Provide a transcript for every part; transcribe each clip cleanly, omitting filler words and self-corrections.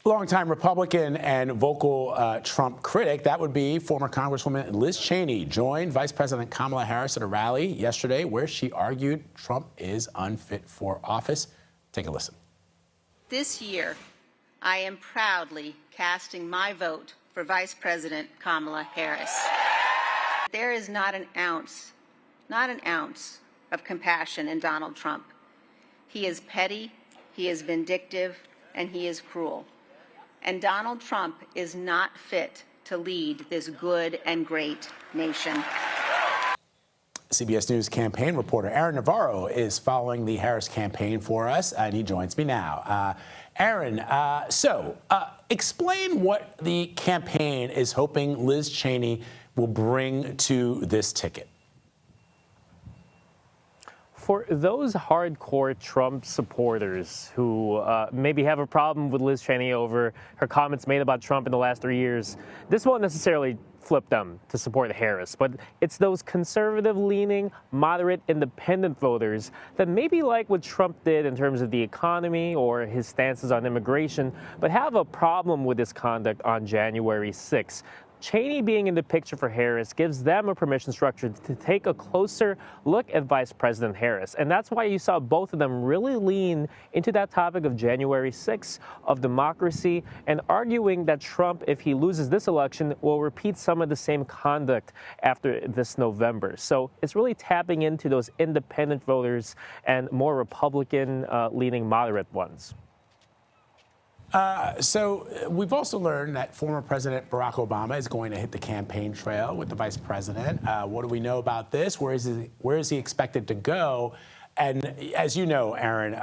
Longtime Republican and vocal Trump critic, that would be former Congresswoman Liz Cheney, joined Vice President Kamala Harris at a rally yesterday where she argued Trump is unfit for office. Take a listen. This year, I am proudly casting my vote for Vice President Kamala Harris. There is not an ounce of compassion in Donald Trump. He is petty, he is vindictive, and he is cruel. And Donald Trump is not fit to lead this good and great nation. CBS News campaign reporter Aaron Navarro is following the Harris campaign for us, and he joins me now. Aaron, explain what the campaign is hoping Liz Cheney will bring to this ticket. For those hardcore Trump supporters who maybe have a problem with Liz Cheney over her comments made about Trump in the last 3 years, this won't necessarily flip them to support Harris. But it's those conservative-leaning, moderate, independent voters that maybe like what Trump did in terms of the economy or his stances on immigration, but have a problem with his conduct on January 6th. Cheney being in the picture for Harris gives them a permission structure to take a closer look at Vice President Harris. And that's why you saw both of them really lean into that topic of January 6th, of democracy, and arguing that Trump, if he loses this election, will repeat some of the same conduct after this November. So it's really tapping into those independent voters and more Republican-leaning moderate ones. So we've also learned that former President Barack Obama is going to hit the campaign trail with the vice president. What do we know about this? Where is he expected to go? And as you know, Aaron,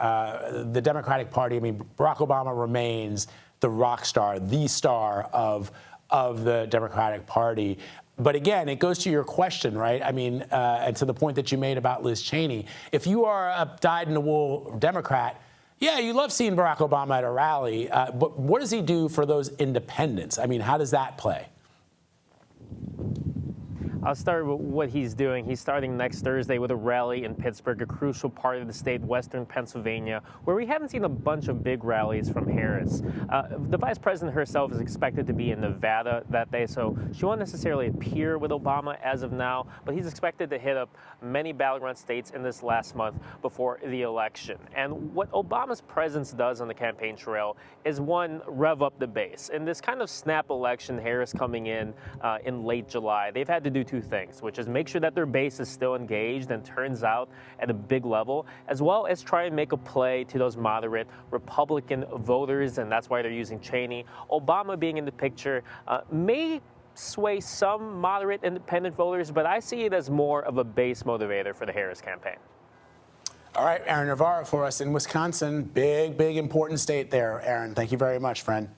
the Democratic Party, I mean, Barack Obama remains the rock star, the star of the Democratic Party. But again, it goes to your question, right? I mean, and to the point that you made about Liz Cheney. If you are a dyed-in-the-wool Democrat, yeah, you love seeing Barack Obama at a rally, but what does he do for those independents? I mean, how does that play? I'll start with what he's doing. He's starting next Thursday with a rally in Pittsburgh, a crucial part of the state, western Pennsylvania, where we haven't seen a bunch of big rallies from Harris. The vice president herself is expected to be in Nevada that day, so she won't necessarily appear with Obama as of now, but he's expected to hit up many battleground states in this last month before the election. And what Obama's presence does on the campaign trail is, one, rev up the base. In this kind of snap election, Harris coming in late July, they've had to do two things, which is make sure that their base is still engaged and turns out at a big level, as well as try and make a play to those moderate Republican voters, and that's why they're using Cheney. Obama being in the picture may sway some moderate independent voters, but I see it as more of a base motivator for the Harris campaign. All right, Aaron Navarro for us in Wisconsin. Big, important state there, Aaron. Thank you very much, friend.